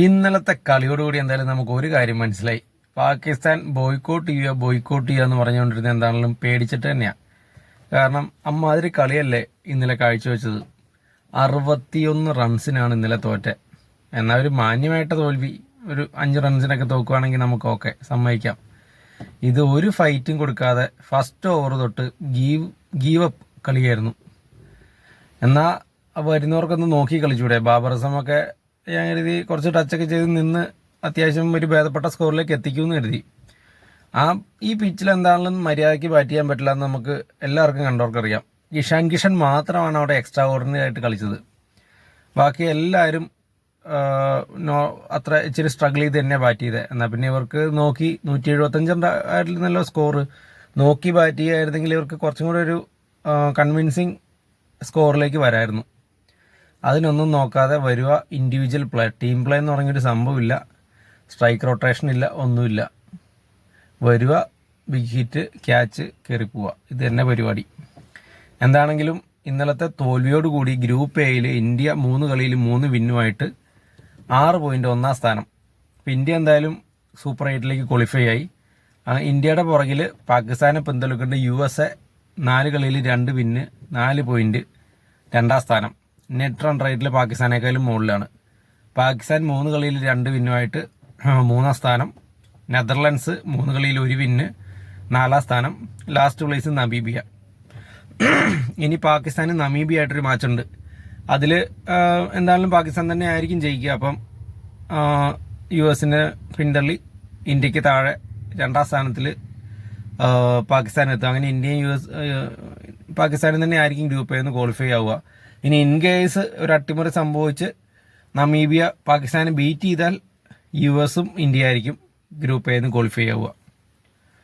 ഇന്നലത്തെ കളിയോടുകൂടി എന്തായാലും നമുക്ക് ഒരു കാര്യം മനസ്സിലായി. പാകിസ്ഥാൻ ബോയ്ക്കോട്ട് ചെയ്യുക എന്ന് പറഞ്ഞുകൊണ്ടിരുന്നത് എന്താണെങ്കിലും പേടിച്ചിട്ട് തന്നെയാണ്. കാരണം അമ്മാതിരി കളിയല്ലേ ഇന്നലെ കാഴ്ചവെച്ചത്. 61 റൺസിനാണ് ഇന്നലെ തോറ്റെ. എന്നാൽ ഒരു മാന്യമായിട്ട് തോൽവി, ഒരു 5 റൺസിനൊക്കെ തോക്കുവാണെങ്കിൽ നമുക്ക് ഓക്കെ സമ്മതിക്കാം. ഇത് ഒരു ഫൈറ്റും കൊടുക്കാതെ ഫസ്റ്റ് ഓവർ തൊട്ട് ഗീവ് അപ്പ് കളിയായിരുന്നു. എന്നാൽ വരുന്നവർക്കൊന്ന് നോക്കി കളിച്ചൂടെ? ബാബർ അസമൊക്കെ ഞാൻ കരുതി കുറച്ച് ടച്ചൊക്കെ ചെയ്ത് നിന്ന് അത്യാവശ്യം ഒരു ഭേദപ്പെട്ട സ്കോറിലേക്ക് എത്തിക്കുമെന്ന് കരുതി. ഈ പിച്ചിൽ എന്താണെങ്കിലും മര്യാദയ്ക്ക് ബാറ്റ് ചെയ്യാൻ പറ്റില്ല എന്ന് നമുക്ക് എല്ലാവർക്കും കണ്ടവർക്കറിയാം. ഇഷാൻ കിഷൻ മാത്രമാണ് അവിടെ എക്സ്ട്രാ ഓർഡിനറി ആയിട്ട് കളിച്ചത്. ബാക്കി എല്ലാവരും അത്ര ഇച്ചിരി സ്ട്രഗിൾ ചെയ്ത് തന്നെ ബാറ്റ് ചെയ്തത്. എന്നാൽ പിന്നെ ഇവർക്ക് നോക്കി 175 ആയിരുന്നല്ലോ സ്കോർ. നോക്കി ബാറ്റ് ചെയ്യുകയായിരുന്നെങ്കിൽ ഇവർക്ക് കുറച്ചും കൂടെ ഒരു കൺവിൻസിങ് സ്കോറിലേക്ക് വരായിരുന്നു. അതിനൊന്നും നോക്കാതെ വരിക ഇൻഡിവിജ്വൽ പ്ലേ, ടീം പ്ലേ എന്ന് പറഞ്ഞൊരു സംഭവമില്ല. സ്ട്രൈക്ക് റൊട്ടേഷൻ ഇല്ല, ഒന്നുമില്ല. വരിക, ബിഗ് ഹിറ്റ്, ക്യാച്ച്, കയറിപ്പോവുക. ഇത് തന്നെ പരിപാടി. എന്താണെങ്കിലും ഇന്നലത്തെ തോൽവിയോടുകൂടി ഗ്രൂപ്പ് എയിൽ ഇന്ത്യ 3 കളിയിൽ 3 വിന്നുമായിട്ട് 6 പോയിന്റ് 1ാം സ്ഥാനം. ഇപ്പം ഇന്ത്യ എന്തായാലും സൂപ്പർ 8ലേക്ക് ക്വാളിഫൈ ആയി. ഇന്ത്യയുടെ പുറകിൽ പാകിസ്ഥാനെ പിന്തള്ളിക്കൊണ്ട് USA 4 കളിയിൽ 2 വിന്ന് 4 പോയിന്റ് 2ാം സ്ഥാനം. നെറ്റ് റൺ റേറ്റിൽ പാകിസ്ഥാനേക്കാളും മുകളിലാണ്. പാകിസ്ഥാൻ 3 കളിയിൽ 2 വിന്നുമായിട്ട് 3ാം സ്ഥാനം. നെതർലൻഡ്സ് 3 കളിയിൽ 1 വിന്ന് 4ാം സ്ഥാനം. Last place Namibia. ഇനി പാകിസ്ഥാന് നമീബിയ ആയിട്ടൊരു മാച്ചുണ്ട്. അതിൽ എന്തായാലും പാകിസ്ഥാൻ തന്നെ ആയിരിക്കും ജയിക്കുക. അപ്പം US പിന്തള്ളി ഇന്ത്യക്ക് താഴെ 2ാം സ്ഥാനത്തിൽ പാകിസ്ഥാൻ എത്തും. അങ്ങനെ ഇന്ത്യയും പാകിസ്ഥാനും തന്നെ ആയിരിക്കും ഗ്രൂപ്പ് എ നിന്ന് ക്വാളിഫൈ ആവുക. ഇനി ഇൻ കേസ് ഒരു അട്ടിമറി സംഭവിച്ച് നമീബിയ പാകിസ്ഥാനെ ബീറ്റ് ചെയ്താൽ US ഇന്ത്യ ആയിരിക്കും ഗ്രൂപ്പ് എ നിന്ന് ക്വാളിഫൈ ആവുക.